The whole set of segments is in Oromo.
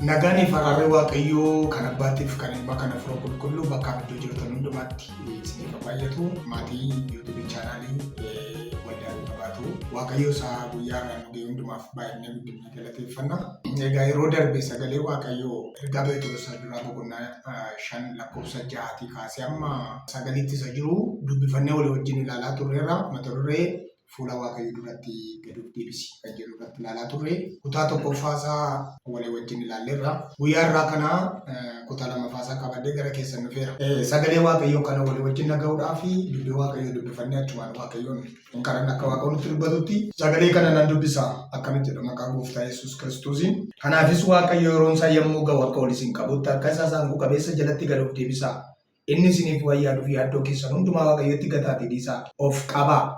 Nagani farare waaqayyoo kan abbaatiif kan ilma kan afur qulqulluu bakka iddoo jirtan hundumaatti isiniif baay'atu maatii YouTube chaanaalii waldaa qabaatu waaqayyoo isaa guyyaa irraa nugee hundumaaf baay'inee guddinni galateeffanna. Egaa yeroo darbe sagalee waaqayyoo ergaa Pheexros duraa boqonnaa 5 lakkoofsa 6 kaasee amma 9tti isa jiru dubbifannee walii wajjin ilaalaa turreerra. Mata duree fuula waaqayyoo duratti gadi deebisi kan jedhu irratti ilaalaa turre. Kutaa tokkoffaasaa walii wajjin ilaalleerra. Guyyaa irraa kana kutaa lammaffaasaa qabadee gara keessan dhufeera. Sagalee waaqayyoo kana walii wajjin dhaga'uudhaaf dubbii waaqayyoo dubbifannee achumaan waaqayyoon hin kadhanna akka waaqayyoon nutti dubbatutti sagalee kana nan dubbisa akkamitti jedha maqaa gooftaa Yesuus Kiristoosiin. Kanaafis waaqayyo yeroon isaa yommuu ga'u akka ol isin qabutti akka isaa saanguu qabeessa jalatti gad of deebisa. Inni isiniif wayyaaduuf yaaddoo keessan hundumaa waaqayyotti gataatee dhiisaa of qabaa.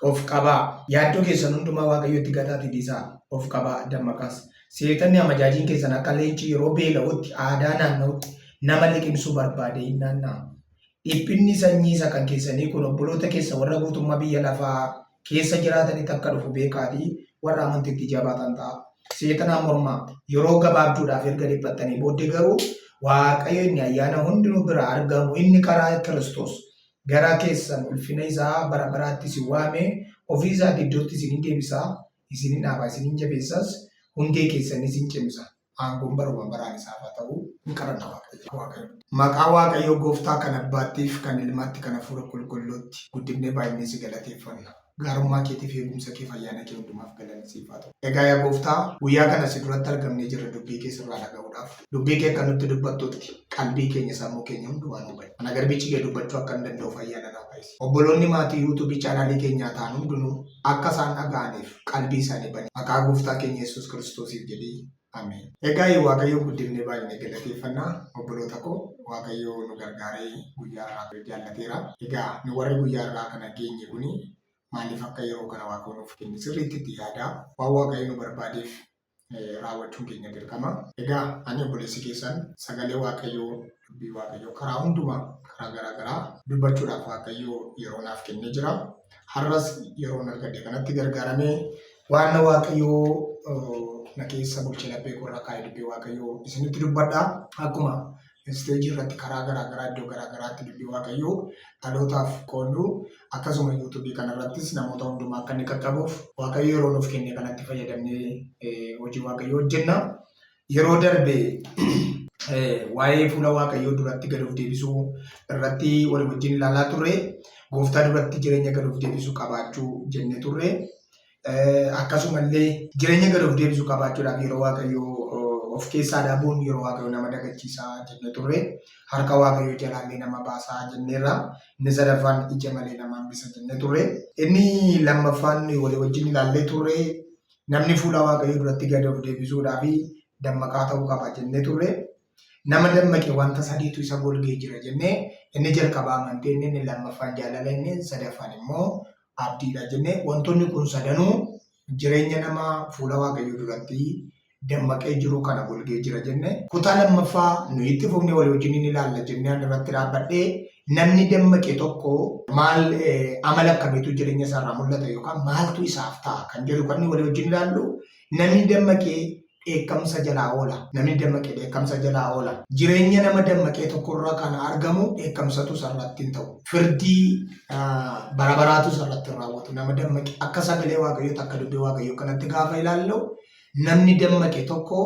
Of qabaa. Yaaddoo keessan hundumaa waaqayyotti gataatee dhiisaa of qabaa dammaqaas. Seetanni amajaajiin keessan akka leenci yeroo beela'utti aadaa naanna'utti nama liqimsuu barbaade hin naanna'a. Dhiphinni sanyii isa kan keessanii kun obboloota keessa warra guutummaa biyya lafaa keessa jiraatanitti akka dhufu beekaatii warra amantiitti jabaatan ta'a. Seetanaa mormaa yeroo gabaabduudhaaf erga dhiphattanii booddee garuu waaqayyo inni ayyaana hundinuu bira argamu inni karaa Kiristoos gara keessan ulfina isaa bara baraatti isin waame ofii isaa iddootti isin deebisaa isin dhaabaa isin jabeessas hundee keessan isin cimsa aangoon baruma baraan isaaf haa ta'u hin kadhanna waaqayyo. Maqaa waaqayyo gooftaa kan abbaattiif kan ilmaatti kan hafuura qulqulluutti guddifnee baay'inee si galateeffanna. Gaarummaa keetiif eegumsa kee fayyaana kee hundumaaf galanni siif haa ta'u. Egaa yaa gooftaa guyyaa kana si duratti argamnee jirra dubbii kee sirraa dhaga'uudhaaf. Dubbii kee kan nutti dubbattutti qalbii keenya sammuu keenya hundumaa nu bahe. Ana garbichi kee dubbachuu akka hin danda'u fayyaana naaf taasisi. Obboloonni maatii YouTube chaanaalii keenyaa ta'an hundinuu akka isaan dhaga'aniif qalbii isaanii bane. Maqaa gooftaa keenya Yesuus Kiristoosiif jedhee ameen. Egaa waaqayyo guddifnee baay'inee galateeffannaa. Obboloota koo waaqayyo nu gargaaree guyyaa irraa jaallateera. Egaa nu warri guyyaa irraa kana geenye kuni maaliif akka yeroo kana waaqayyo nuuf kenne sirriitti itti yaadaa waan waaqayyo nu barbaadeef raawwachuun keenya dirqama. Egaa ani obboleessi keessan sagalee waaqayyoo dubbii waaqayyoo karaa hundumaa karaa garaagaraa dubbachuudhaaf waaqayyoo yeroo naaf kennee jira. Har'as yeroon argadhe kanatti gargaaramee waan waaqayyoo na keessa bulchee laphee korra kaa'ee dubbii waaqayyoo isinitti dubbadhaa. Akkuma isteejii irratti karaa garaagaraa iddoo garaagaraatti dubbii waaqayyoo dhalootaaf qooddu akkasuma yuutuubii kanarrattis namoota hundumaa akka inni qaqqabuuf waaqayyo yeroo nuuf kenne kanatti fayyadamnee hojii waaqayyoo hojjenna. Yeroo darbe waa'ee fuula waaqayyoo duratti gad of deebisuu irratti walii wajjin ilaalaa turre. Gooftaa duratti jireenya gad of deebisuu qabaachuu jennee turre. Akkasumallee jireenya gad of deebisuu qabaachuudhaaf yeroo waaqayyoo of keessaa dhaabuun yeroo waaqayyoo nama dagachiisaa jennee turre. Harka waaqayyoo jalaallee nama baasaa jenneerra. Inni sadaffaan ija malee nama hambisa jennee turre. Inni lammaffaan walii wajjin ilaallee turre namni fuula waaqayyoo duratti gad of deebisuudhaaf dammaqaa ta'uu qaba jennee turre. Nama dammaqe wanta sadiitu isa golgee jira jennee inni jalqabaa amantee inni lammaffaan jaalala inni sadaffaan immoo abdiidha jennee wantoonni kun sadanuu jireenya nama fuula waaqayyoo duratti dammaqee jiru kana golgee jira jenne. Kutaa lammaffaa nuyi itti fufnee walii wajjin ilaalla jennee irratti dhaabbadhee namni dammaqe tokko maal amala akkamiitu jireenya isaarraa mul'ata yookaan maaltu isaaf ta'a kan jedhu kan walii wajjin ilaallu. Namni dammaqee dheekkamsa jalaa oola. Namni dammaqee dheekkamsa jalaa oola. Jireenya nama dammaqee tokkorraa kan argamu dheekkamsatu sarratti hin ta'u. Firdii bara baraatu sarratti raawwatu. Nama dammaqee akka sagalee waaqayyoo akka dubbii waaqayyoo kanatti gaafa ilaallu namni dammaqe tokko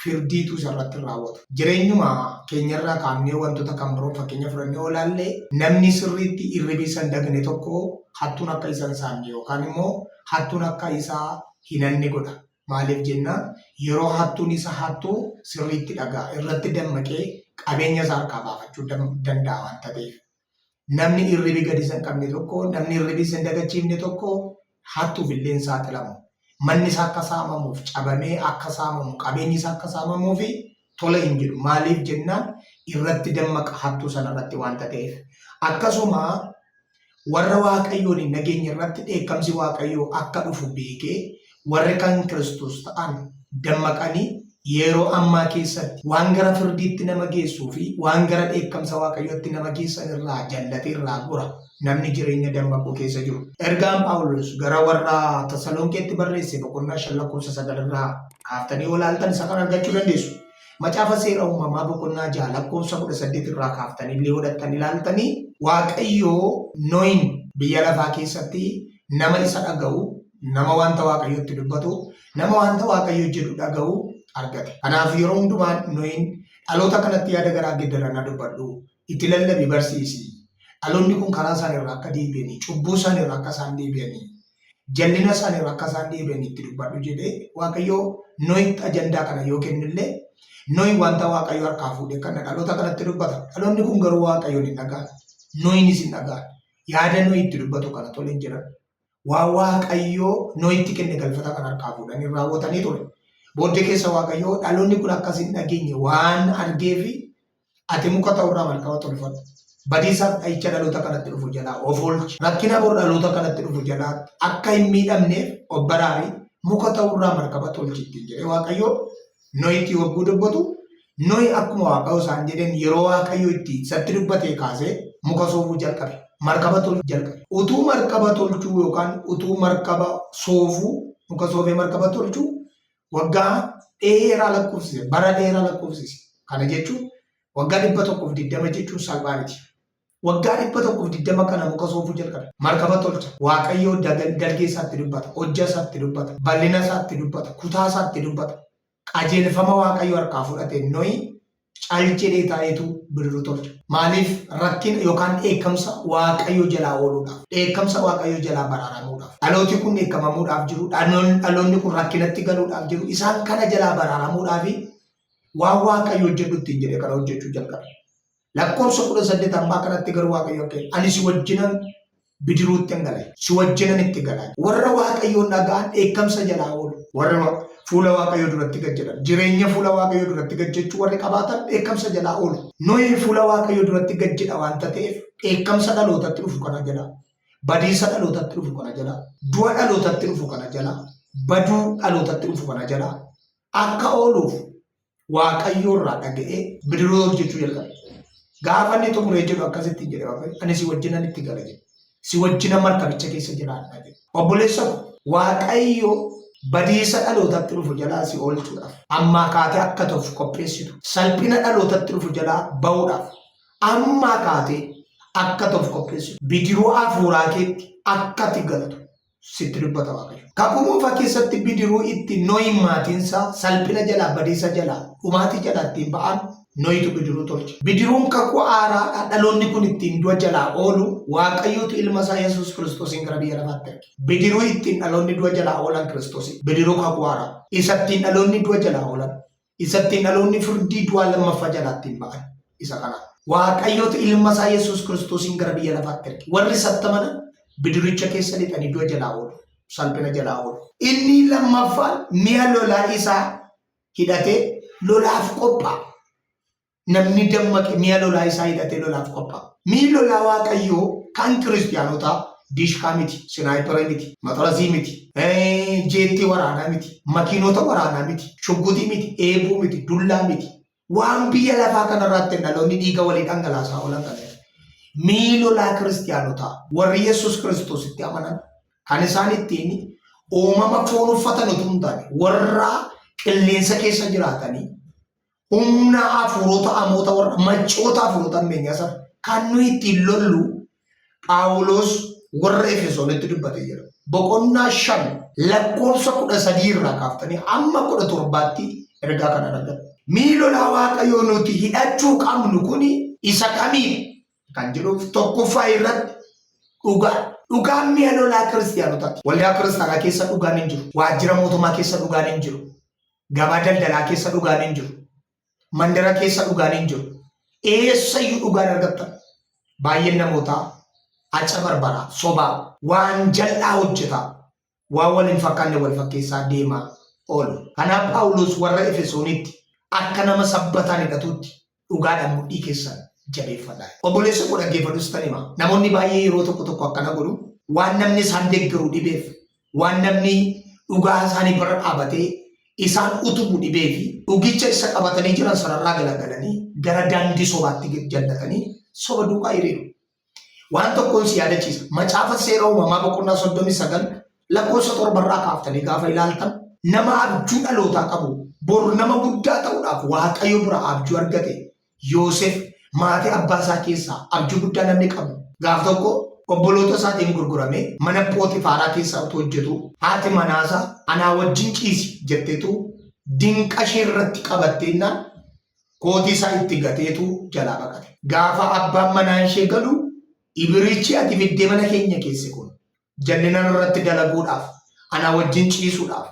firdiitu sarratti raawwatu. Jireenyuma keenyarraa kaafnee wantoota kan biroo fakkeenya fudhannee olaallee namni sirriitti irribii san dagne tokko hattuun akka isa hin saamne yookaan immoo hattuun akka isaa hin hanne godha. Maaliif jennaan yeroo hattuun isa hattuu sirriitti dhagaa irratti dammaqee qabeenya isaa harkaa baafachuu danda'a waan ta'eef. Namni irribii gadi isa hin qabne tokko namni irribii isa hin dagachiifne tokko hattuuf illee hin saaxilamu. Manni isaa akka saamamuuf cabamee akka saamamu qabeenyi isaa akka saamamuuf tola hin jedhu. Maaliif jennaan irratti dammaqa hattuu sanarratti waan ta'eef. Akkasuma warra waaqayyoon hin nageenye irratti dheekkamsi waaqayyoo akka dhufu beekee warri kan Kiristoos ta'an dammaqanii yeroo ammaa keessatti waan gara firdiitti nama geessuu fi waan gara dheekkamsa waaqayyootti nama geessan irraa jallatee irraa gora namni jireenya dammaquu keessa jiru. Ergaan Phaawulos gara warra Tasalonqeetti barreesse boqonnaa 5:9 irraa kaaftanii olaaltan isa kan argachuu dandeessu. Macaafa seera uumamaa boqonnaa 6:18 irraa kaaftanii illee hodhattan ilaaltanii waaqayyoo Nohin biyya lafaa keessatti nama isa dhaga'u, nama wanta waaqayyootti dubbatu, nama wanta waaqayyoo jedhu dhaga'u argate. Kanaaf yeroo hundumaa Nohin dhaloota kanatti yaada garaa geeddarannaa dubbadhu, itti lallabi barsiisi. Dhaloonni kun karaa isaaniirraa akka deebi'anii, cubbuu isaaniirraa akka isaan deebi'anii, jallina isaaniirraa akka isaan deebi'anii itti dubbadhu jedhee waaqayyoo Nohitti ajandaa kana yoo kennillee Nohi wanta waaqayyoo harkaa fuudhee kana dhaloota kanatti dubbata. Dhaloonni kun garuu waaqayyoon hin dhaga'an. Nohinis hin dhaga'an. Yaada Nohi itti dubbatu kana tole hin jiran. Waa waaqayyoo Nohitti kenne galfata kan harkaa fuudhanii raawwatanii ture. Booddee keessa waaqayyoo dhaloonni kun akkas hin dhageenye waan argeefi ati muka ta'urraa marqaba tolfadhu. Badiisaaf dha'icha dhaloota kanatti dhufu jalaa of oolchi. Rakkina bor dhaloota kanatti dhufu jalaa akka hin miidhamneef of baraarii muka ta'urraa marqaba tolchi ittiin jedhee waaqayyoo Nohitti yogguu dubbatu Nohi akkuma waaqayyoo isaan jedhan yeroo waaqayyoo itti isatti dubbatee kaasee muka soofuu jalqabe. Markaba tolchuu jalqabe. Utuu markaba tolchuu yookaan utuu markaba soofuu muka soofee markaba tolchuu waggaa dheeraa lakkoofsise, bara dheeraa lakkoofsise. Kana jechuun waggaa 120 jechuun salphaa miti. Waggaa 120 kana muka soofuu jalqabe. Markaba tolcha. Waaqayyoo dalgee isaatti dubbata, hojjaa isaatti dubbata, bal'ina isaatti dubbata, kutaa isaatti dubbata. Qajeelfama waaqayyoo harkaa fudhate Nohi cal jedhee taa'eetu bidiruu tolcha. Maaliif rakkina yookaan dheekkamsa waaqayyoo jalaa ooluudhaaf, dheekkamsa waaqayyoo jalaa baraaramuudhaaf. Dhalooti kun dheekkamamuudhaaf jiru, dhaloonni kun rakkinatti galuudhaaf jiru. Isaan kana jalaa baraaramuudhaaf waan waaqayyoo hojjedhutti hin jedhee kana hojjechuu jalqabe. Lakkoofsa 18 ammaa kanatti garuu waaqayyoo kenne ani si wajjinan bidiruutti hin galay, si wajjinan itti galay. Warra waaqayyoon dhaga'an dheekkamsa jalaa oolu. Warra fuula waaqayyoo duratti gad jedhan, jireenya fuula waaqayyoo duratti gad jechuu warri qabaatan dheekkamsa jalaa oolu. Nohi fuula waaqayyoo duratti gad jedha waanta ta'eef dheekkamsa dhalootatti dhufu kana jala, badiisa dhalootatti dhufu kana jala, du'a dhalootatti dhufu kana jala, baduu dhalootatti dhufu kana jala akka ooluuf waaqayyoo irraa dhaga'ee bidiruu hojjechuu jalqabe. Gaafa inni xumuree jedhu akkasitti jedhe waaqayyo ani si wajjinan itti gala jedhe. Si wajjina markabicha keessa jiraadha jedhe. Obboleessa waaqayyoo badiisa dhalootatti dhufu jalaa si oolchuudhaaf ammaa kaatee akka ta'uuf qopheessitu. Salphina dhalootatti dhufu jalaa ba'uudhaaf ammaa kaatee akka ta'uuf qopheessitu. Bidiruu hafuuraa keetti akka ati galtu sitti dubbata waaqayyo. Kakuu moofaa keessatti bidiruu itti Nohi maatiinsaa salphina jalaa badiisa jalaa dhumaatii jalaa ittiin ba'an Nohitu bidiruu tolche. Bidiruun kakuu haaraadha dhaloonni kun ittiin du'a jalaa oolu waaqayyootu ilma isaa Yesuus Kiristoosiin gara biyya lafaatti erge. Bidiruu ittiin dhaloonni du'a jalaa oolan Kiristoosii. Bidiruu kakuu haaraa. Isa ittiin dhaloonni du'a jalaa oolan. Isa ittiin dhaloonni firdii du'a lammaffaa jalaa ittiin ba'an. Isa kana. Waaqayyootu ilma isaa Yesuus Kiristoosiin gara biyya lafaatti erge. Warri sattamana bidiricha keessa lixanii du'a jalaa oolu. Salphina jalaa oolu. Inni lammaffaan mi'a lolaa isaa hidhatee lolaaf qophaa'a. Namni dammaqe mi'a lolaa isaa hidhatee lolaaf qophaa'a. Mi'i lolaa waaqayyoo kan kiristiyaanotaa diishkaa miti, sinaayipera miti, maxarasii miti, jeettii waraanaa miti, makiinota waraanaa miti, shuggutii miti, eeboo miti, dullaa miti. Waan biyya lafaa kanarraatti dhaloonni dhiiga walii dhangalaasaa oolan kan mi'i lolaa kiristiyaanotaa warri Yesuus Kiristoositti amanan kan isaan ittiin uumama foon uffatan utuu hin taane warra qilleensa keessa jiraatanii humna hafuurota amoota warra machoota hafuurota ammeenyaa sana kan nuyi ittiin lollu Phaawulos warra Efesoonitti dubbatee jira. Boqonnaa 5 lakkoofsa 13 irraa kaaftanii amma 17tti ergaa kana argatu. Mi'i lolaa waaqayyoo nuti hidhachuu qabnu kuni isa kamiidha kan jedhuuf tokkoffaa irratti dhugaa. Dhugaan mi'a lolaa kiristiyaanotaati. Waldaa kiristaanaa keessa dhugaan hin jiru. Waajjira mootummaa keessa dhugaan hin jiru. Gabaa daldalaa keessa dhugaan hin jiru. Mandara keessa dhugaan hin jiru. Eessayyuu dhugaan argattan. Baay'een namootaa aca barbaraa, sobaa, waan jal'aa hojjetaa, waan wal hin fakkaanne wal fakkeessaa deemaa oolu. Kanaaf Phaawulos warra Efesoonitti akka nama sabbataan hidhatutti dhugaadhaan mudhii keessan jabeeffadhaa. Obboleessa koo dhaggeeffadhus tan hima. Namoonni baay'ee yeroo tokko tokko akkana godhu waan namni isaan deeggaru dhibeef, waan namni dhugaa isaanii bira dhaabatee isaan utubu dhibee fi dhugicha isa qabatanii jiran sanarraa galagalanii gara daandii sobaatti jallatanii soba duukaa hiriiru. Waan tokkoon si yaadachiisa. Macaafa seera uumamaa boqonnaa 39 lakkoofsa 7 kaaftanii gaafa ilaaltan nama abjuu dhalootaa qabu bor nama guddaa ta'uudhaaf Waaqayyo bira abjuu argate Yoosef maatii abbaa isaa keessaa abjuu guddaa namni qabu. Gaaf tokko obboloota isaatiin gurgurame mana Pootifaaraa keessaa utuu hojjetu haati manaasaa anaa wajjin ciisi jetteetu dinqa ishee irratti qabatteennaan kootii isaa itti gateetu jalaa baqate. Gaafa abbaan manaa ishee galu Ibrichi ati fiddee mana keenya keesse kun jallinaan irratti dalaguudhaaf anaa wajjin ciisuudhaaf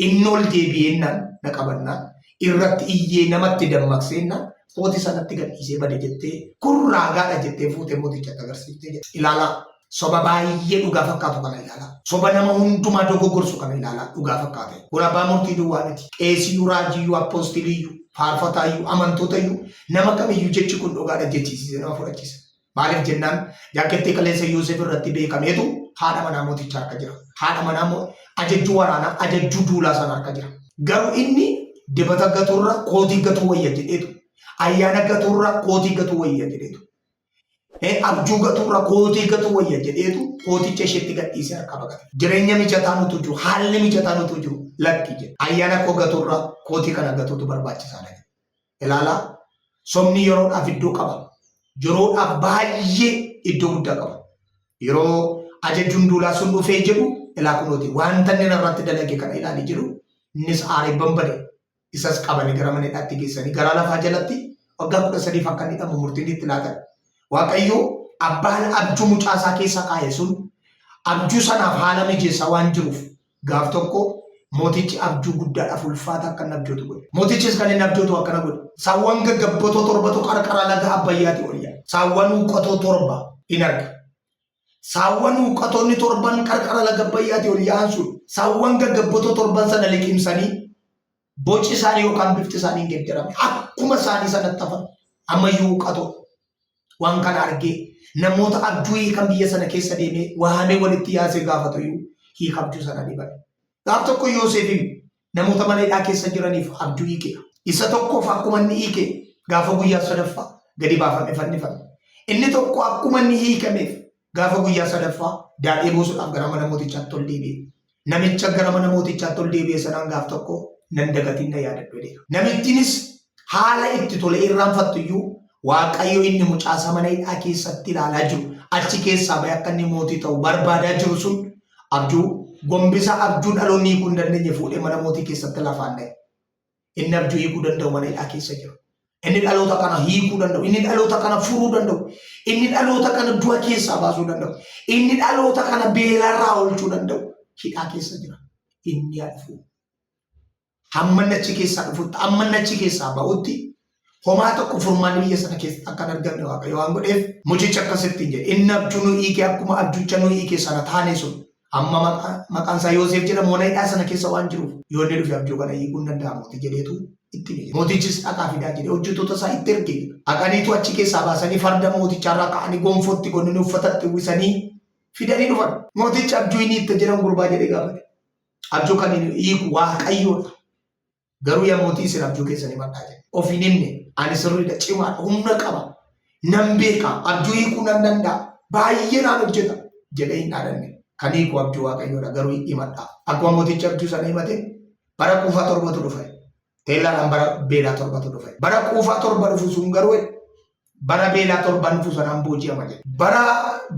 inni ol deebi'eennaan na qabannaan irratti iyyee namatti dammaqseennaan kootii sanatti gadhiisee bade jettee kun raagaadha jettee fuutee mootichatti agarsiiftee jedhe. Ilaalaa soba baay'ee dhugaa fakkaatu kana ilaalaa. Soba nama hundumaa dogoggorsu kana ilaalaa dhugaa fakkaate. Kun abbaa murtii duwwaa miti. Qeesiyyuu, raajiyyuu, appoostiliyyuu, faarfataayyuu, amantootayyuu nama kamiyyuu jechi kun dhugaadha jechiisisee nama fudhachiisa. Maaliif jennaan jaakettee qilleensa Yoosef irratti beekameetu haadha manaa mootichaa harka jira. Haadha manaa ajajjuu waraanaa ajajjuu duulaa sana harka jira. Garuu inni dibata gaturra kootii gatuu wayya jedheetu. Ayyaana gaturra kootii gatuu wayya jedheetu. Abjuu gaturra kootii gatuu wayya jedheetu kooticha isheetti gadhiisee harka baqate. Jireenya mijataa nutu jiru, haalli mijataa nutu jiru lakki jedhe. Ayyaana koo gaturra kootii kana gatuutu barbaachisaadha. Ilaalaa somni yeroodhaaf iddoo qaba. Yeroodhaaf baay'ee iddoo guddaa qaba. Yeroo ajajjuun duulaa sun dhufee jedhu ilaa kunooti wanta inni irratti dalage kana ilaalii jiru innis aaree bambade isas qabanii gara mana hidhaatti geessanii gara lafaa jalatti waggaa 13 akka inni hidhamu murtiin itti laatan. Waaqayyo abbaan abjuu mucaasaa keessa kaa'e sun abjuu sanaaf haala mijeessaa waan jiruuf gaaf tokko mootichi abjuu guddaadhaaf ulfaata akka inni abjootu godhe. Mootichis kan inni abjootu akkana godhe. Saawwan gaggabbotoo torbatu qarqara laga Abbayyaatti oolya. Saawwan huuqqatoo torba in arga. Saawwan huuqqatoonni torban qarqara laga Abbayyaatti oolyaa sun saawwan gaggabbotoo torban sana liqimsanii boci isaanii yookaan bifti isaanii hin geeddarame akkuma isaanii sanatti hafan ammayyuu huuqqatoo. Waan kana argee namoota abjuu hiikan biyya sana keessa deemee waamee walitti yaasee gaafatu iyyuu hiika abjuu sana ni bare. Gaaf tokko Yoosef namoota mana hidhaa keessa jiraniif abjuu hiike. Isa tokkoof akkuma inni hiike gaafa guyyaa sadaffaa gadi baafame fannifame. Inni tokko akkuma inni hiikameef gaafa guyyaa sadaffaa daadhee buusuudhaaf gara mana mootichaatti ol deebi'e. Namicha gara mana mootichaatti ol deebi'e sanaan gaaf tokko nan dagatiin na yaadadhu jedhe. Namittiinis haala itti tole irraanfattu iyyuu Waaqayyo inni mucaasa mana hidhaa keessatti ilaalaa jiru achi keessaa bahee akka inni mootii ta'u barbaadaa jiru sun abjuu gombisa abjuu dhaloonni hiikuu hin dandeenye fuudhee mana mootii keessatti lafaan dha'e. Inni abjuu hiikuu danda'u mana hidhaa keessa jira. Inni dhaloota kana hiikuu danda'u. Inni dhaloota kana furuu danda'u. Inni dhaloota kana du'a keessaa baasuu danda'u. Inni dhaloota kana beelarraa oolchuu danda'u. Hidhaa keessa jira. Inni haadhu. Hamman achi keessaa dhufutti hamman achi keessaa ba'utti homaa tokko furmaanni biyya sana keessa akka hin argamne Waaqayyo waan godheef mucicha akkasitti jedhe. Inni abjuu nu hiike akkuma abjuucha nu hiike sana taane sun amma maqaan isaa Yoosef jedhamu mana hidhaa sana keessa waan jiruuf yoo inni dhufe abjuu kana hiikuu hin danda'amu jedheetu itti hime. Mootichis dhaqaa fidaa jedhee hojjettoota isaa itti erge. Dhaqaniitu achi keessaa baasanii farda mooticharraa ka'anii gonfootti gonanii uffatatti uwwisanii fidanii dhufan. Mootichi abjuu inni itti jedhamu gurbaa jedhee gaafate. Abjuu kan hiiku Waaqayyoodha. Garuu yaa mootii isin abjuu keessanii maddaa jedhe. Of hin himne ani sirriidha cimaadha humna qaba nan beeka abjuu hiikuu nan danda'a baay'ee naan hojjeta jedhee hin dhaadanne. Kan hiiku abjuu Waaqayyoodha garuu himadhaa. Akkuma mootichi abjuu sana himate bara quufaa torbatu dhufe. Teellaadhaan bara beelaa torbatu dhufe. Bara quufaa torba dhufu sun garuu bara beelaa torban dhufu sanaan booji'ama jedhe. Bara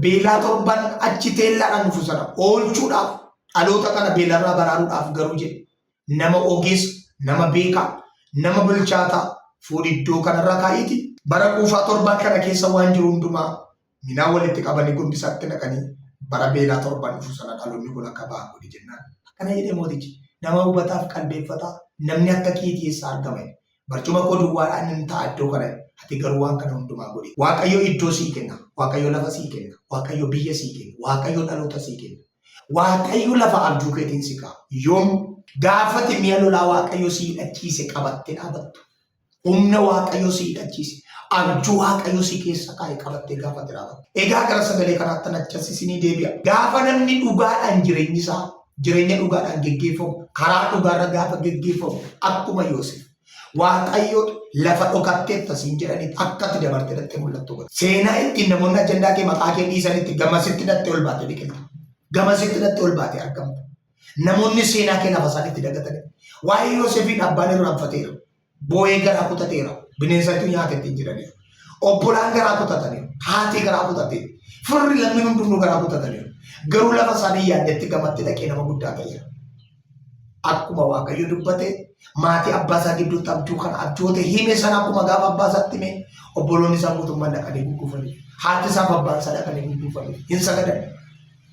beelaa torban achi teellaadhaan dhufu sana oolchuudhaaf dhaloota kana beelarraa baraaruudhaaf garuu jedhe nama ogeessa nama beekaa nama bilchaataa fuudhi iddoo kanarraa kaa'iiti. Bara quufaa torbaa kana keessa waan jiru hundumaa minaa walitti qabanii gombisaatti naqanii bara beelaa torban dhufu sana dhaloonni kun akka ba'an godhe jennaan. Akkana jedhee mootichi nama hubataaf qalbeeffataa namni akka keetii eessaa argame barcuma koo duwwaadhaan hin ta'a iddoo kana ati garuu waan kana hundumaa godhe. Waaqayyo iddoo sii kenna. Waaqayyo lafa sii kenna. Waaqayyo biyya sii kenna. Waaqayyo dhaloota sii kenna. Waaqayyo lafa abjuu keetiin si ka'a. Yoom gaafate mi'a lolaa Waaqayyo si hidhachiise qabattee dhaabattu. Humna Waaqayyo si hidhachiise. Abjuu Waaqayyo si keessa kaa'e qabattee gaafate dhaabattu. Egaa gara sagalee kanaatti achasisinii deebi'a. Gaafa namni dhugaadhaan jireenyi isaa jireenya dhugaadhaan geggeeffamu karaa dhugaarra gaafa geggeeffamu akkuma Yoosef Waaqayyo lafa dhokatteef tasiin jedhanii akkatti dabartee dhattee mul'attu godha. Seenaa ittiin namoonni ajandaa kee maqaa kee dhiisanitti gamasitti dhattee ol baate biqilta. Gamasitti dhattee ol baate argamta. Namoonni seenaa kee lafa isaaniitti dagatanii. Waa'ee Yoosefiin abbaan irraanfateera. Boo'ee garaa kutateera. Bineensatti nyaata ittiin jiraniiru. Obbolaan garaa kutataniiru. Haati garaa kutateera. Firri lammiin hundumtuu garaa kutataniiru. Garuu lafa isaanii yaaddetti gamatti dhaqee nama guddaa ta'eera. Akkuma Waaqayyo dubbate maatii abbaa isaa gidduutti abjuu kana abjoote hime sana akkuma gaafa abbaa isaatti hime obboloonni isaa mootummaan dhaqanii gugguufanii haati isaa abbaan isaa dhaqanii gugguufanii hin sagadan.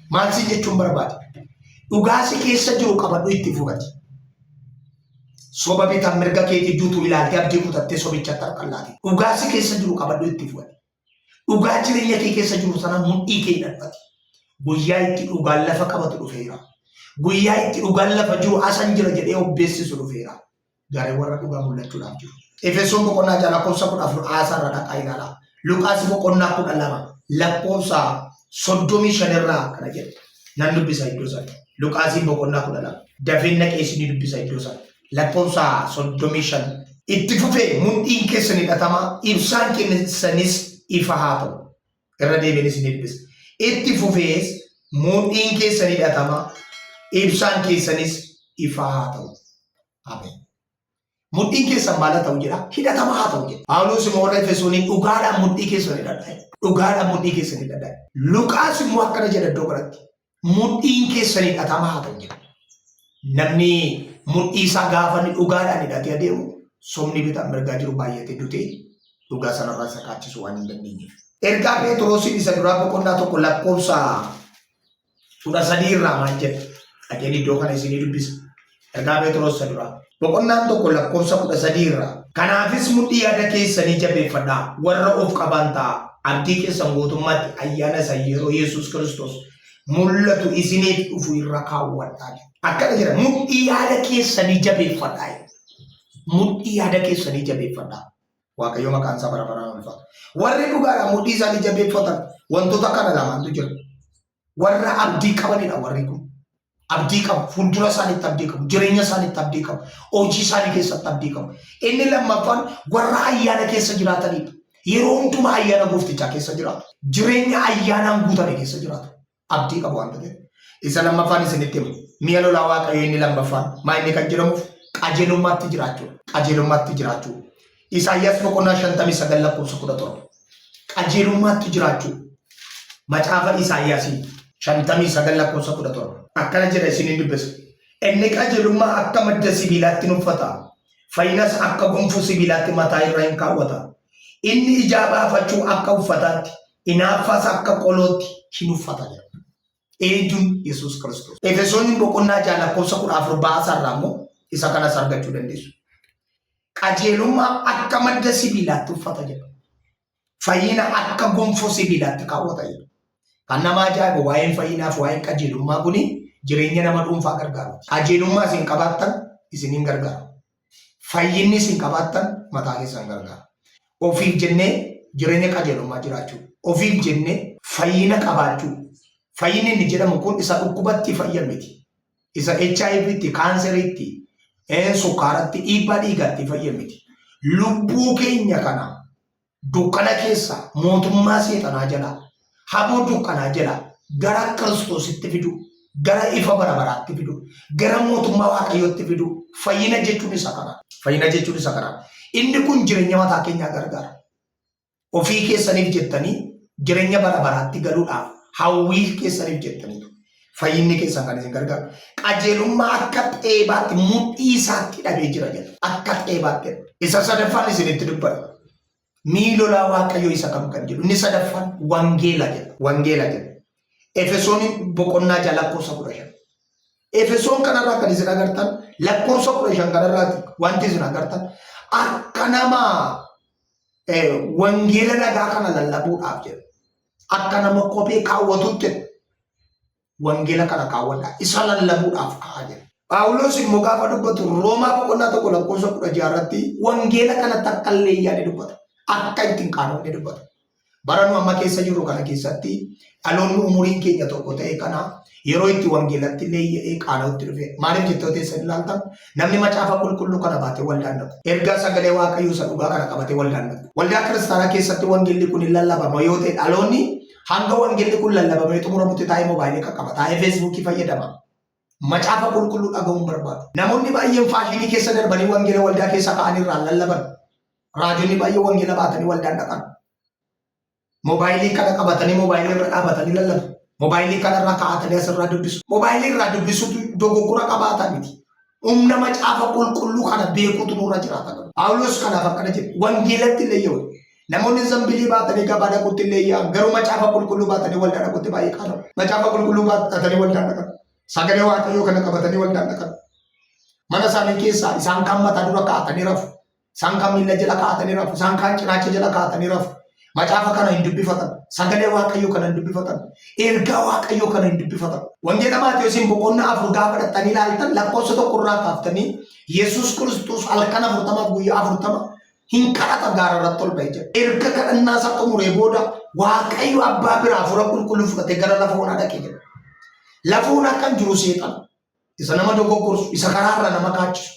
Maal si jechuun barbaade? Dhugaa si keessa jiru qabadhu itti fufati. Soba bitaan mirga keetii duutu ilaaltee abdii kutattee sobichatti harkallaati. Dhugaa si keessa jiru qabadhu itti fufati. Dhugaa jireenya kee keessa jiru sana mudhii kee hidhadhati. Guyyaa itti dhugaan lafa qabatu dhufeera. Guyyaa itti dhugaan lafa jiru asan jira jedhee obbeessisu dhufeera. Garee warra dhugaa mul'achuudhaaf jiru. Efesoon boqonnaa 6:14 aasaarra dhaqaa ilaala. Luqaas boqonnaa 12 lakkoofsa 35 irraa kana jedha. Nan dubbisa iddoo sana. Luqaasiin boqonnaa 12 dafeen naqeessi ni dubbisa iddoo sana. Lakkoofsa 35 itti fufee mudhiin keessan hidhatamaa ibsaan keessanis ifa haa ta'u. Irra deebiinis ni dubbisa. Itti fufees mudhiin keessan hidhatamaa ibsaan keessanis ifa haa ta'u. Ameen. Mudhiin keessan maal haa ta'u jedha? Hidhatamaa haa ta'u jedha. Phaawulos immoo warra Efesooniin dhugaadhaan mudhii keessan hidhadhaa. Dhugaadhaan mudhii keessan hidhadhaa. Luqaas immoo akkana jedha iddoo biratti. Mudhiin keessan hidhatamaa haa ta'u jedha. Namni mudhii isaa gaafa dhugaadhaan hidhatee adeemu somni bitaan mirgaa jiru baay'atee dutee dhugaa sanarraa isa kaachisuu waan hin dandeenyeef. Ergaa Phexroosiin isa duraa boqonnaa 1 lakkoofsa 13 irraa maal jedha? Dhaqeen iddoo kana isinii dubbisa. Ergaa Phexros isa duraa. Boqonnaan 1 lakkoofsa 13 irraa. Kanaafis mudhii yaada keessanii jabeeffadhaa. Warra of qaban ta'a. Abdii keessan guutummaatti ayyaana isa yeroo Yesuus Kiristoos mul'atu isiniif dhufu irra kaawwadhaa. Akkana jedha mudhii yaada keessanii jabeeffadhaa. Mudhii yaada keessanii jabeeffadhaa. Waaqayyo maqaan isaa bara baraan ulfaata. Warri dhugaadhaan mudhii isaanii jabeeffatan wantoota kana lamaantu jira. Warra abdii qabanidha warri kun. Abdii qabu, fuuldura isaaniitti abdii qabu, jireenya isaaniitti abdii qabu, hojii isaanii keessatti abdii qabu. Inni lammaffaan warra ayyaana keessa jiraatanidha. Yeroo hundumaa ayyaana gooftichaa keessa jiraatu. Jireenya ayyaanaan guutame keessa jiraatu. Abdii qabu waan ta'eef. Isa lammaffaan isinitti himu. Mi'a lolaa Waaqayyoo inni lammaffaan maa inni kan jedhamuuf qajeelummaatti jiraachuu. Qajeelummaatti jiraachuu. Isaayyaas boqonnaa 59 lakkoofsa 17. Qajeelummaatti jiraachuu. Macaafa Isaayyaasii 59 lakkoofsa 17. Akkana jedha isiniin dubbisa. Inni qajeelummaa akka madda sibiilaatti uffata. Fayyinas akka gonfoo sibiilaatti mataa irra hin kaawwata. Inni ijaa baafachuu akka uffataatti, inaaffaas akka qolootti hin uffata jedha. Eenyuun Yesuus Kiristoos. Efesoon boqonnaa 6 lakkoofsa 14 baasaarraa immoo isa kanas argachuu dandeessu. Qajeelummaa akka madda sibiilaatti uffata jedha. Fayyina akka gonfoo sibiilaatti kaawwata jedha. Kan nama ajaa'ibu waa'een fayyinaaf waa'een qajeelummaa kuni jireenya nama dhuunfaa gargaaru. Qajeelummaa isin qabaattan isiniin gargaaru. Fayyinni isin qabaattan mataa keessan gargaaru. Ofiif jennee jireenya qajeelummaa jiraachuu. Ofiif jennee fayyina qabaachuu. Fayyinni inni jedhamu kun isa dhukkubatti fayyan miti. Isa HIVtti, kaanseriitti, sukkaaratti, dhiibbaa dhiigaatti fayyan miti. Lubbuu keenya kana dukkana keessa mootummaa seexanaa jalaa haboo dukkanaa jala gara Kiristoositti fidu, gara ifa bara baraatti fidu, gara mootummaa Waaqayyootti fidu. Fayyina jechuun isa kana. Fayyina jechuun isa kana. Inni kun jireenya mataa keenyaa gargaara. Ofii keessaniif jettanii jireenya bara baraatti galuudhaaf hawwii keessaniif jettaniitu. Fayyinni keessan kan isin gargaaru. Qajeelummaa akka xeebaatti mudhii isaatti hidhamee jira jedha. Akka xeebaatti. Isa sadaffaan isinitti dubbata. Mi'a lolaa Waaqayyoo isa kam kan jedhu. Inni sadaffaan wangeela jedha. Wangeela jedha. Efesoon boqonnaa 6 lakkoofsa 15. Efesoon kanarraa kan isin agartan lakkoofsa 15 kanarraati wanti isin agartan akka nama wangeela nagaa kana lallabuudhaaf jedha. Akka nama kophee kaawwatutti wangeela kana kaawwadhaa. Isa lallabuudhaaf kaa'aa jedha. Phaawulos immoo gaafa dubbatu Roomaa boqonnaa 1 lakkoofsa 16 irratti wangeela kana takka illee yaade dubbata. Akka ittiin qaanonni dubbatu. Bara nu amma keessa jirru kana keessatti Dhaloonni umuriin keenya tokko ta'e kana yeroo itti wangeelatti illee qaana'utti dhufe maaliif jettoota isin ilaaltan namni macaafa qulqulluu kana baatee waldaan dhaqu ergaa sagalee waaqayyoo isa dhugaa kana qabatee waldaan dhaqu waldaa kiristaanaa keessatti wangeelli kun hin lallabama yoo ta'e dhaloonni hanga wangeelli kun lallabamee xumuramutti taa'ee moobaayilii qaqqaba taa'ee feesbuukii fayyadama macaafa qulqulluu dhaga'uun barbaadu namoonni baay'een faashinii keessa darbanii wangeela waldaa keessa ka'anii irraan lallaban raajonni baay'ee wangeela baatanii waldaan dhaqan moobaayilii kana qabatanii moobaayilii irra dhaabatanii lallabu moobaayilii kana irraa kaa'atanii asirraa dubbisu moobaayilii irraa dubbisutu dogoggora qabaatan miti humna macaafa qulqulluu kana beekuutu nurra jiraata Phaawulos kanaaf akkana jedhe wangeelatti illee yoo namoonni zambilii baatanii gabaa dhaquutti illee yaa'an garuu macaafa qulqulluu baatanii waldaa dhaquutti baay'ee qaana'u macaafa qulqulluu baatanii waldaan dhaqan sagalee waaqayyoo kana qabatanii waldaan dhaqan mana isaanii keessaa isaan kan mataa dura kaa'atanii rafu isaan kan miila jala kaa'atanii rafu isaan kan cinaacha jala kaa'atanii rafu macaafa kana hin dubbifatan sagalee waaqayyoo kana hin dubbifatan ergaa waaqayyoo kana hin dubbifatan wangeela Maatewosiin boqonnaa 4 gaafa dhattanii ilaaltan lakkoofsa tokko irraa kaaftanii Yesuus Kiristoos halkan 40 guyyaa 40 hin kadhata gaara irratti ol ba'e jedha erga kadhannaa isaa xumuree booda waaqayyo abbaa biraa hafuura qulqulluu fudhatee gara lafa onaa dhaqee jedha lafa onaa kan jiru seexan isa nama dogoggorsu isa karaarra nama kaachisu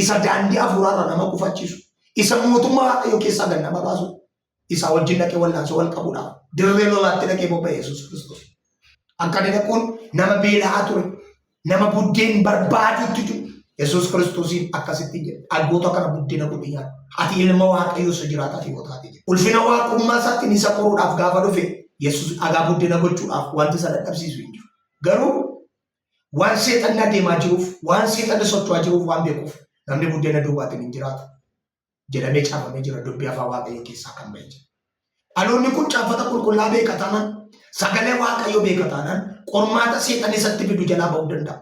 isa daandii hafuuraarra nama kufachiisu isa mootummaa waaqayyoo keessaa gad nama baasu isa wajjin dhaqee wallaansoo wal qabuudhaaf dirree lolaatti dhaqee bobba'e Yesuus Kiristoos akka inni dhaquun nama beela'aa ture nama buddeen barbaadutti jiru Yesuus Kiristoosiin akkasitti jedhe dhaggoota kana buddeena godhe nyaata ati ilma waaqayyoo isa jiraataati yoo taate jedhe ulfina waaqummaa isaatti isa qoruudhaaf gaafa dhufe Yesuus dhagaa buddeena gochuudhaaf wanti isa dadhabsiisu hin jiru garuu waan seexanni adeemaa jiruuf waan seexanni socho'aa jiruuf waan beekuuf namni buddeena duwwaatiin hin jiraatu jedhamee caafamee jira dubbii afaan waaqayyoo keessaa kan ba'e jira. Dhaloonni kun caafata qulqullaa beeka taanaan sagalee waaqayyoo beeka taanaan qormaata seexanni isatti fidu jalaa ba'uu danda'a.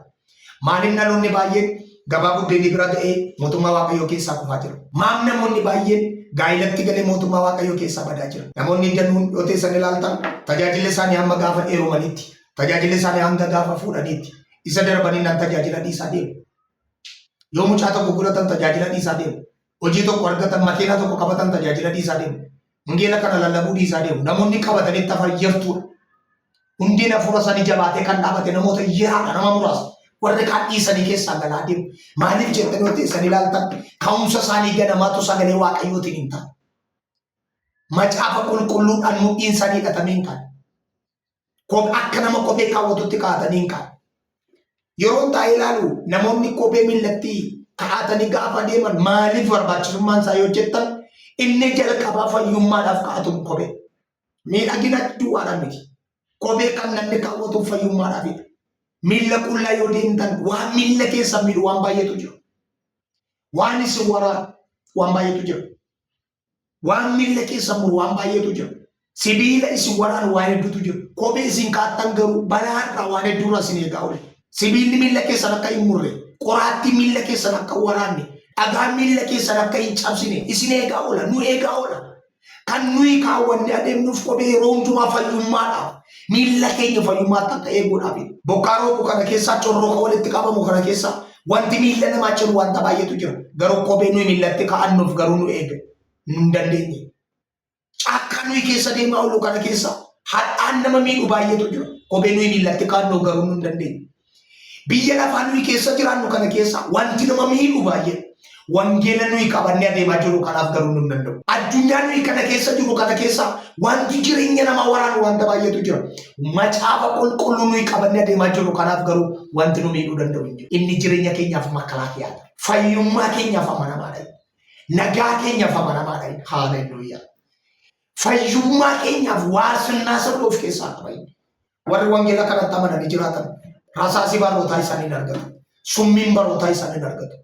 Maaliin dhaloonni baay'een gabaa buddeenii bira ga'ee mootummaa waaqayyoo keessaa kufaa jira. Maaf namoonni baay'een gaa'ilatti galee mootummaa waaqayyoo keessaa badaa jira. Namoonni danuun yoo teessan ilaaltan tajaajila isaanii hamma gaafa dheeromanitti tajaajila isaanii hanga gaafa fuudhaniitti isa darbanii nan tajaajila dhiisaa deemu. Yoo mucaa tokko godhatan tajaajila dhiisaa deemu. Hojii tokko argatan makiinaa tokko qabatan tajaajila dhiisaa deemu. Wangeela kana lallabuu dhiisaa deemu. Namoonni qabatanii tafayyartuudha. Hundiin hafuura isaanii jabaatee kan dhaabate namoota yaada nama muraasa. Warri kaan dhiisanii keessaa galaa deemu. Maaliif jettanii yoo teessan ilaaltan ka'umsa isaanii ganamaatu sagalee waaqayyootiin hin taane. Macaafa qulqulluudhaan mudhiin isaanii hidhatamee hin kaane. Akka nama kophee kaawwatutti kaa'atanii hin kaane. Yeroo taa'ee ilaalu namoonni kophee miillatti kaa'atanii gaafa deeman maaliif barbaachisummaan isaa yoo jettan inni jalqabaa fayyummaadhaaf kaa'atu kophee. Miidhagina duwwaadhaan miti. Kophee kan namni kaawwatuuf fayyummaadhaafidha. Miilla qullaa yoo deemtan waan miilla keessa miidhu waan baay'eetu jira. Waan isin waraanu waan baay'eetu jira. Waan miilla keessa muru waan baay'eetu jira. Sibiila isin waraanu waan hedduutu jira. Kophee isin kaa'attan garuu balaadhaa waan hedduurra isin eegaa oole. Sibiilli miilla keessan akka hin murre, qoraattii miilla keessan akka waraanne, dhagaan miilla keessan akka hin cabsine isin eegaa oola, nu eegaa oola. Kan nuyi kaawwanne adeemnuuf kophee yeroo hundumaa fayyummaadhaaf miilla keenya fayyummaatti akka eeguudhaaf. Bokkaa roobu kana keessaa corroqa walitti qabamu kana keessaa wanti miilla namaa jiru wanta baay'eetu jira. Garuu kophee nuyi miillatti kaa'annuuf garuu nu eege nu hin dandeenye. Akka nuyi keessa deemaa oolu kana keessaa hadhaan nama miidhu baay'eetu jira. Kophee nuyi miillatti kaa'annuuf garuu nu hin dandeenye. Biyya lafaa nuyi keessa jiraannu kana keessa wanti nama miidhu baay'ee wangeela nuyi qabannee adeemaa jiru kanaaf garuu nu danda'u. Addunyaa nuyi kana keessa jiru kana keessa wanti jireenya namaa waraanu wanta baay'eetu jira. Macaafa qulqulluu nuyi qabannee adeemaa jiru kanaaf garuu wanti nu miidhuu danda'u hin jiru. Inni jireenya keenyaaf makalaakiyaadha. Fayyummaa keenyaaf amanamaadha. Nagaa keenyaaf amanamaadha. Haaleluyyaa. Fayyummaa keenyaaf waarsinnaa sirrii of keessaa qaba. Warri wangeela kanatti amananii jiraatan rasaasii barootaa isaanii hin argatu. Summiin barootaa isaanii hin argatu.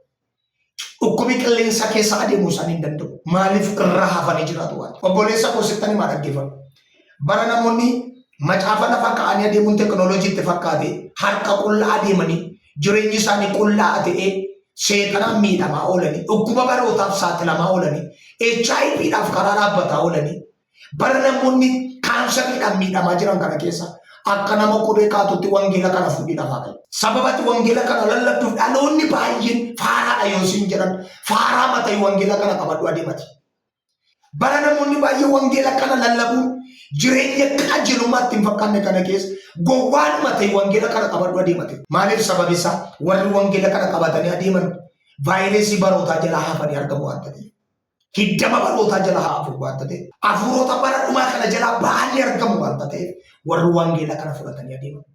Dhukkubi qilleensa keessa adeemuu isaanii hin danda'u. Maaliif irraa hafanii jiraatu waan. Obboleessa kosittanii maal dhaggeeffatu. Bara namoonni macaafa lafa ka'anii adeemuun teekinooloojii itti fakkaate harka qullaa adeemanii jireenyi isaanii qullaa ta'ee seexanaan miidhamaa oolanii dhukkuba barootaaf saaxilamaa oolanii HIVdhaaf karaa dhaabbataa oolanii bara namoonni kaansariidhaan miidhamaa jiran kana keessa akka nama kophee kaatutti wangeela kana fuudhiidhaaf haa ta'u. Sababatti wangeela kana lallabduuf dhaloonni baay'een faaraadha yoo isin jedhan faaraa mataa wangeela kana qabadhu adeemati. Bara namoonni baay'ee wangeela kana lallabuun jireenya qajeelummaatti hin fakkaanne kana keessa gowwaadhuma ta'e wangeela kana qabadhu adeemate. Maaliif sababi isaa warri wangeela kana qabatanii adeeman vaayirasii barootaa jala hafanii argamu waan ta'eef. Hiddama barootaa jala hafu waan ta'eef. Hafuurota bara dhumaa kana jala ba'anii argamu waan ta'eef warri wangeela kana fudhatanii adeeman.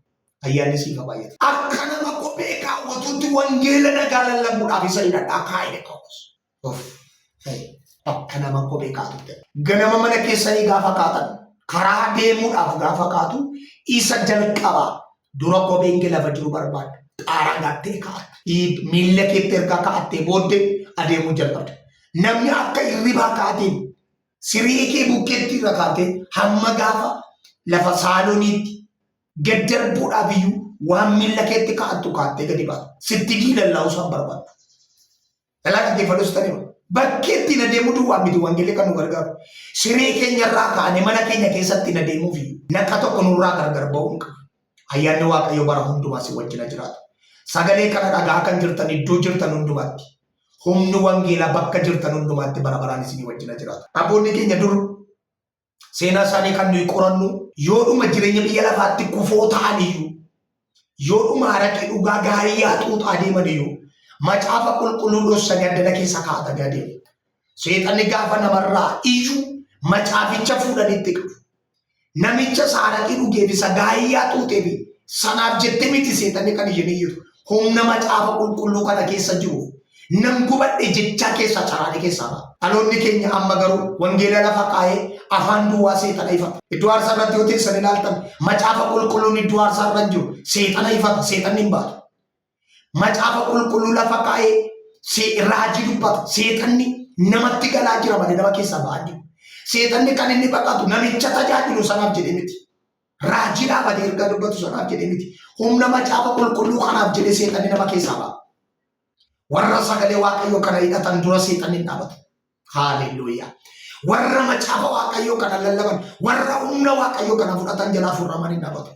Ayyaanni siif haa baay'atu. Akka nama kophee kaawwatutti wangeela nagaa lallabuudhaaf isa hidhadhaa kaa'ee ka'us. Akka nama kophee kaa'atutti. Ganama mana keessanii gaafa kaatan karaa deemuudhaaf gaafa kaatu isa jalqabaa dura kopheen kee lafa jiru barbaada. Xaaraa gaattee kaa'ata. Miilla keetti ergaa kaa'attee booddee adeemuu jalqabda. Namni akka hirribaa kaateen siree kee bukkeetti irra kaatee hamma gaafa lafa saalooniitti gad darbuudhaaf iyyuu waan miilla keetti kaa'attu kaattee gadi baata. Sitti diilallaa osoo barbaadda. Dhalaa dhaggeeffadhu ta'anii bakkeetti na deemuu duwwaa miti wangeelli kan nu gargaaru. Siree keenyarraa kaanee mana keenya keessatti na deemuuf nakka tokko nurraa gargar ba'uu hin qabu. Ayyaanni Waaqayyoo bara hundumaa si wajjin jiraatu. Sagalee kana dhagaa kan jirtan iddoo jirtan hundumaatti. Humni wangeelaa bakka jirtan hundumaatti bara baraan isinii wajjin jiraatu. Abboonni keenya dur seenaa isaanii kan nuyi qorannu yoodhuma jireenya biyya lafaatti kufoo ta'an iyyuu yoodhuma araqee dhugaa gaarii yaaxuutu adeeman iyyuu macaafa qulqulluu dhossanii addana keessa kaa'atanii adeemu. Seexanni gaafa namarraa iyyuu macaaficha fuudhanitti qabu. Namicha saaraqii dhugeefisa gaarii yaaxuuteef sanaaf jettee miti seexanni kan isheen iyyatu. Humna macaafa qulqulluu kana keessa jiru nam gubadhe jechaa keessa caraanii keessaa ba'a. Dhaloonni keenya amma garuu wangeela lafa kaa'ee afaan duwwaa seexana ifata. Iddoo aarsaa irratti yoo teessan ilaaltan macaafa qulqulluun iddoo aarsaa irra jiru seexana ifata seexanni hin baatu. Macaafa qulqulluu lafa kaa'ee raajii dubbata seexanni namatti galaa jira malee nama keessaa ba'aa jiru. Seexanni kan inni baqatu namicha tajaajilu sanaaf jedhee miti. Raajii dhaabatee ergaa dubbatu sanaaf jedhee miti. Humna macaafa qulqulluu kanaaf jedhee seexanni nama keessaa ba'a. Warra sagalee Waaqayyoo kana hidhatan dura seexanni hin dhaabatu. Haaleluyyaa. Warra macaafa Waaqayyoo kana lallaban warra humna Waaqayyoo kana fudhatan jalaa furraman hin dhaabatu.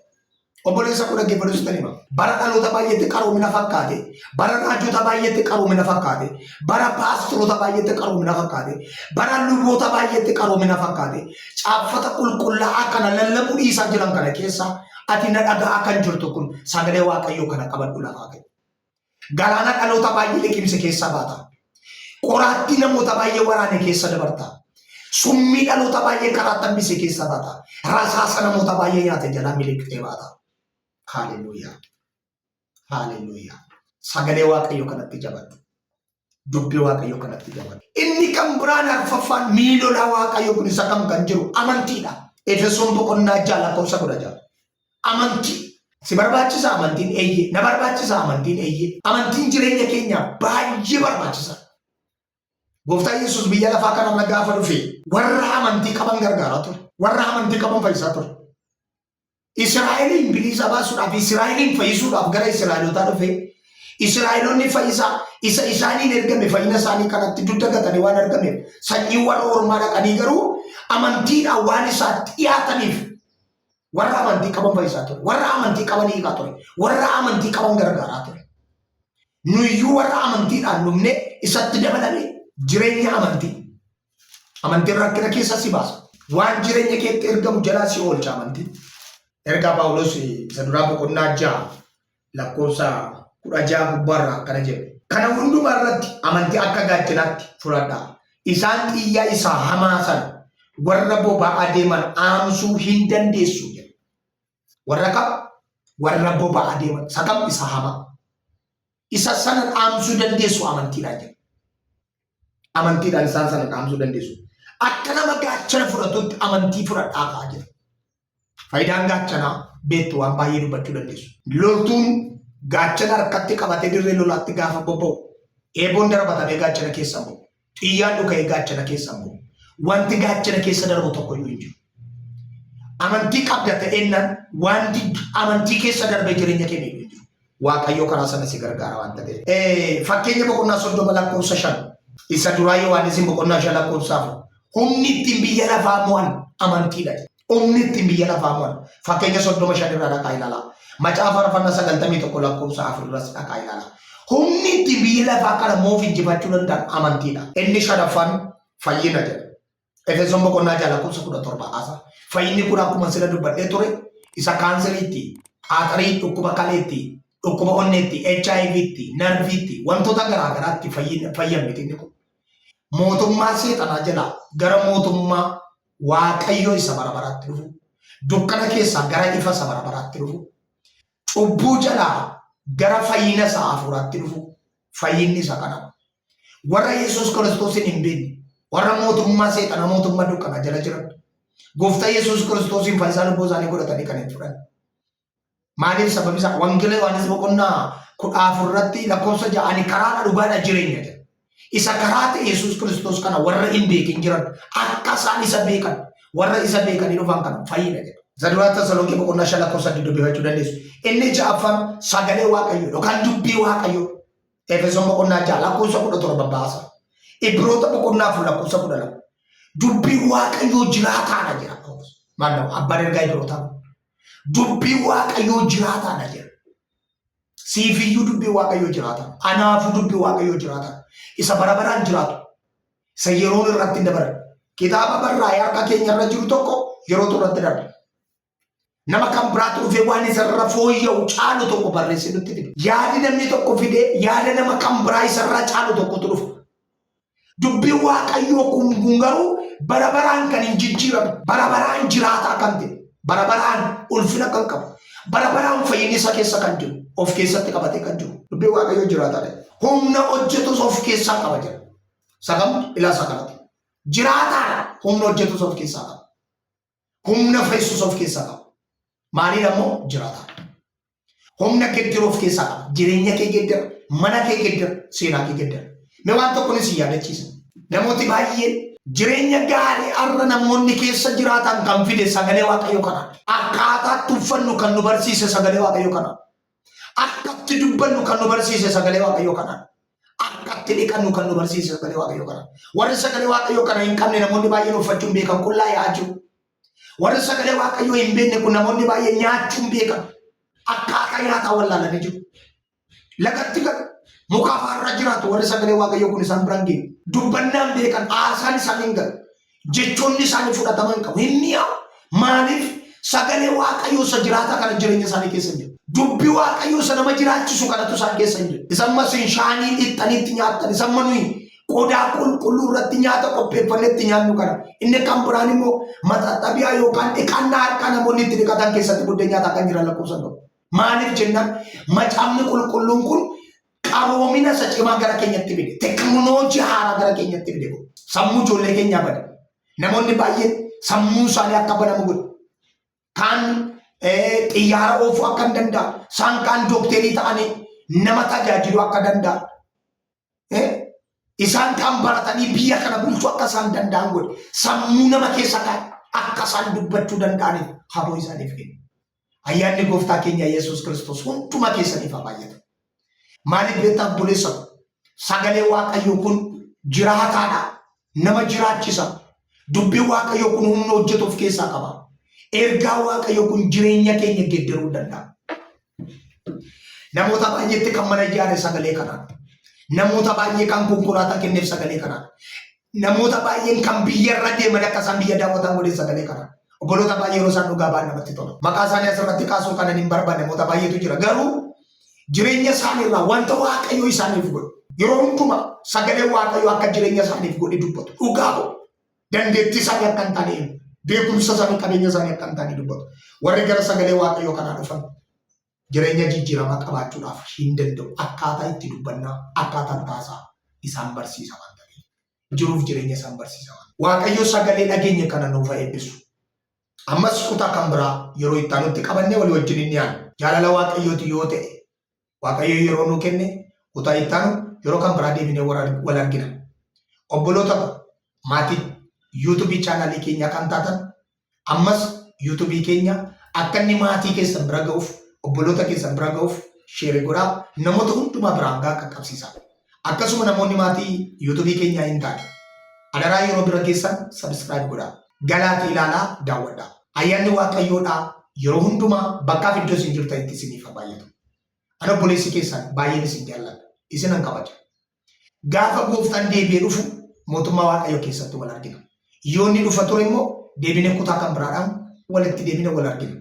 Obboleessa kun dhaggeeffadhu sitti hima. Bara dhaloota baay'eetti qaroomina fakkaate, bara raajota baay'eetti qaroomina fakkaate, bara paastoroota baay'eetti qaroomina fakkaate, bara luboota baay'eetti qaroomina fakkaate, caaffata qulqullaa'aa kana lallabuu dhiisaa jiran kana keessa ati na dhaga'aa kan jirtu kun sagalee Waaqayyoo kana qabadhu lafaa ka'e. Galaana dhaloota baay'ee liqimse keessa baata. Qoraattii namoota baay'ee waraane keessa dabarta. Summii dhaloota baay'ee karaa tambise keessa baata. Rasaasa namoota baay'ee nyaate jalaa miliqxee baata. Haaleluyyaa. Haaleluyyaa. Sagalee Waaqayyoo kanatti jabadhu. Dubbii Waaqayyoo kanatti jabadhu. Inni kan biraan arfaffaan miilola Waaqayyoo kun isa kam kan jiru amantiidha. Efesoon boqonnaa 6:16. Amantii. Si barbaachisa amantiin eeyyee. Na barbaachisa amantiin eeyyee. Amantiin jireenya keenya baay'ee barbaachisa. Gooftaan Yesuus biyya lafaa kanarra gaafa dhufe warra amantii qaban gargaaraa ture. Warra amantii qaban fayyisaa ture. Israa'eliin bilisa baasuudhaaf Israa'eliin fayyisuudhaaf gara Israa'elootaa dhufe. Israa'eloonni fayyisaa isa isaaniin ergame fayyina isaanii kanatti dugda gatanii waan argameef sanyii warra ormaa dhaqanii garuu amantiidhaan waan isaatti dhiyaataniif warra amantii qaban fayyisaa ture. Warra amantii qaban hiikaa ture. Warra amantii qaban gargaaraa ture. Nuyyuu warra amantiidhaan dhumne isatti dabalame jireenya amantii. Amantiin rakkina keessa si baasa. Waan jireenya keetti ergamu jalaa si oolcha amantii. Ergaa Phaawulos isa duraa boqonnaa 6:16 gubbaarraa akkana jedhu. Kana hundumaa irratti amantii akka gaachanaatti fudhadhaa. Isaan xiyyaa isaa hamaa sana warra boba'aa deeman aamsuu hin dandeessu jedhu. Warra boba'aa deeman sakam isa hamaa. Isa sana aamsuu dandeessu amantiidhaan jedhu. Amantiidhaan isaan sana aamsuu dandeessu. Akka nama gaachana fudhatutti amantii fudhadhaa ka'a jedhu. Faayidaan gaachanaa beektu waan baay'ee dubbachuu dandeessu. Loltuun gaachana harkatti qabatee dirree lolaatti gaafa bobba'u eeboon darbatamee gaachana keessa bu'u. Xiyyaan dhuka'ee gaachana keessa bu'u. Wanti gaachana keessa darbu tokko iyyuu hin jiru. Amantii qabda ta'ennaan wanti amantii keessa darbee jireenya keenya hin jiru. Waaqayyoo karaa sana si gargaara waan ta'eef. Fakkeenya boqonnaa 30:5 isa duraa Yohaannis boqonnaa 5:4 humni ittiin biyya lafaa mo'an amantiidha. Humni ittiin biyya lafaa mo'an fakkeenya 35 irraa dhaqaa ilaalaa. Macaafa Faarfannaa 91:4 irratti dhaqaa ilaalaa. Humni ittiin biyya lafaa kana moof injifachuu danda'an amantiidha. Inni 5ffaan fayyina jedha. Efesoon boqonnaa ja'a lakkoofsa 17 asa. Fayyinni kun akkuma sila dubbadhee ture isa kaanseriitti, aaxarii dhukkuba kaleetti, dhukkuba onneetti, HIVtti, narviitti, wantoota garaagaraatti fayyan miti inni kun. Mootummaa seexanaa jalaa gara mootummaa Waaqayyo isa bara baraatti dhufu. Dukkana keessaa gara ifa isa bara baraatti dhufu. Cubbuu jalaa gara fayyina isaa hafuuraatti dhufu. Fayyinni isa kana. Warra Yesuus Kiristoosin hin beekne, warra mootummaa seexanaa mootummaa dukkana jala jiran. Gooftaa Yesuus Kiristoosin fayyisaa lubbuu isaanii godhatanii kan hin fudhan. Maaliif sababi isaa wangeela Yohaannis boqonnaa 14 irratti lakkoofsa 6 ani karaadha dhugaadha jireenya jedha. Isa karaa ta'e Yesuus Kiristoos kana warra hin beekin jiran akka isaan isa beekan warra isa beekanii dhufan kana fayyina jedha. Zaduraa Tasalonqee boqonnaa 5 lakkoofsa 2 dubbifachuu dandeessu. Inni ja'affaan sagalee Waaqayyoo yookaan dubbii Waaqayyoo. Efesoon boqonnaa 6 lakkoofsa 17 baasa. Ibroota boqonnaa 4 lakkoofsa 12. Dubbii Waaqayyoo jiraataadha jedha. Maannaa abbaan ergaa Ibrootaa. Dubbii Waaqayyoo jiraataadha jedha. Siifiyyuu dubbii Waaqayyoo jiraata. Anaafuu dubbii Waaqayyoo jiraata. Isa bara baraan jiraatu. Isa yeroon irratti hin dabaran. Kitaaba barraa'ee harka keenya irra jiru tokko yerootu irratti darba. Nama kan biraatti dhufee waan isarra fooyya'u caalu tokko barreessee nutti fide. Yaadi namni tokko fide yaada nama kan biraa isarra caalu tokkotu dhufa. Dubbii Waaqayyoo kun garuu bara baraan kan hin jijjiiramu. Bara baraan jiraataa kan ta'e. Bara baraan ulfina kan qabu. Bara baraan fayyinisa keessa kan jiru. Of keessatti qabatee kan jiru. Dubbii Waaqayyoo jiraataadha. Humna hojjetus of keessaa qaba jira. Sagam ilaa sagalati. Jiraataadha. Humna hojjetus of keessaa qaba. Humna fayyisuus of keessaa qaba. Maaliin ammoo jiraataadha. Humna gedderu of keessaa qaba. Jireenya kee geddera, mana kee geddera, seenaa kee geddera. Mee waan tokkonis yaadachiisa. Namooti baay'een jireenya gaarii har'a namoonni keessa jiraatan kan fide sagalee Waaqayyoo kanaa. Akkaataatti uffannu kan nu barsiise sagalee Waaqayyoo kanaa. Akkatti dubbannu kan nu barsiise sagalee Waaqayyoo kanaa. Akkatti dhiqannu kan nu barsiise sagalee Waaqayyoo kanaa. Warri sagalee Waaqayyoo kana hin qabne namoonni baay'een uffachuun beekan qullaa yaa'aa jiru. Warri sagalee Waaqayyoo hin beekne kun namoonni baay'een nyaachuun beekan. Akkaataa nyaataa wallaalanii jiru. Lagatti kan muka afaarra jiraatu warri sagalee Waaqayyoo kun isaan biraan geenu. Dubbannaan beekan haasaan isaan hin galu. Jechoonni isaanii fudhataman qabu. Hin mi'aawu. Maaliif sagalee Waaqayyoo isa jiraataa kana jireenya isaanii keessa hin jiru. Dubbii Waaqayyoo isa nama jiraachisu kanatu isaan keessa hin jiru. Isaan masiin shaanii dhixxaniitti nyaatan. Isaan manuyi qodaa qulqulluu irratti nyaata qopheeffannetti nyaannu kana. Inni kan biraan immoo maxaxabiyaa yookaan dhiqannaa harka namoonni itti dhiqatan keessatti buddeen nyaataa kan jiran lakkoofsan qabu. Maaliif jennaan macaafni qulqulluun kun qaroomina isa cimaa gara keenyatti fide. Teknooloojii haaraa gara keenyatti fide. Sammuu ijoollee keenyaa bada. Namoonni baay'een sammuu isaanii akka banamu godhu. Kaan xiyyaara oofuu akka hin danda'an. Isaan kaan dookterii ta'anii nama tajaajiluu akka danda'an. Isaan kaan baratanii biyya kana bulchuu akka isaan danda'an godhe. Sammuu nama keessa akka isaan dubbachuu danda'aniif haboo isaaniif kenna. Ayyaanni gooftaa keenya Yesuus Kiristoos hunduma keessaniif haa baay'atu. Maaliif beektaa buleessa sagalee Waaqayyoo kun jiraataadha. Nama jiraachisa. Dubbii Waaqayyoo kun humna hojjetu of keessaa qaba. Ergaa Waaqayyoo kun jireenya keenya geeddaruu danda'a. Namoota baay'eetti kan mana ijaare sagalee kanaan. Namoota baay'ee kan konkolaataa kenneef sagalee kanaan. Namoota baay'een kan biyya irra deeman akka isaan biyya daawwatan godhe sagalee kanaan. Obboloota baay'ee yeroo isaan dhugaa ba'an namatti tola. Maqaa isaanii asirratti kaasuu kanan hin barbaanne namoota baay'eetu jira. Garuu jireenya isaanii irraa wanta Waaqayyoo isaaniif godhu. Yeroo hundumaa sagalee Waaqayyoo akka jireenya isaaniif godhe dubbatu. Dhugaa godhu. Dandeettii isaanii akka hin taane beekumsa isaanii qabeenya isaanii akka hin taane dubbatu. Warri gara sagalee Waaqayyoo kanaa dhufan jireenya jijjiiramaa qabaachuudhaaf hin danda'u. Akkaataa itti dubbannaa akkaataa taasaa isaan barsiisa waan ta'eef. Jiruuf jireenya isaan barsiisa waan. Waaqayyoo sagalee dhageenya kana nuuf eebbisu. Ammas kutaa kan biraa yeroo itti aanutti qabannee walii wajjin hin dhiyaannu. Jaalala Waaqayyooti yoo ta'e Waaqayyo yeroo nu kenne kutaa itti aanu yeroo kan biraa deebinee wal argina. Obboloota maatii YouTube channel keenya kan taatan ammas YouTube keenya akka inni maatii keessan bira ga'uuf obboloota keessan bira ga'uuf share godhaa namoota hundumaa biraan ga'aa qaqqabsiisa. Akkasuma namoonni maatii YouTube keenya hin taane adaraa yeroo bira keessan subscribe godhaa. Galaatii ilaalaa daawwadhaa. Ayyaanni Waaqayyoodhaa yeroo hundumaa bakkaaf iddoo isin jirtanitti isiniif haa baay'atu. Ana obboleessi keessan baay'een isin jaalladha. Isin nan kabaja. Gaafa gooftaan deebi'ee dhufu mootummaa Waaqayyoo keessatti wal argina. Yoo inni dhufa ture immoo deebinee kutaa kan biraadhaan walitti deebinee wal argina.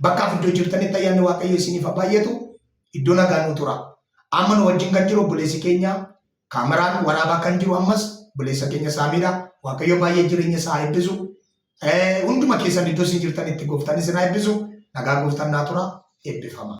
Bakka iddoo jirtanitti ayyaanni Waaqayyo isiniif haa baay'atu. Iddoo nagaa nu tura. Amma nu wajjin kan jiru obboleessi keenya kaameraan waraabaa kan jiru ammas obboleessa keenya Saamiidha. Waaqayyo baay'ee jireenya isaa eebbisu. Hunduma keessan iddoo isin jirtanitti gooftaan isin haa eebbisu. Nagaa gooftaan naa tura eebbifama.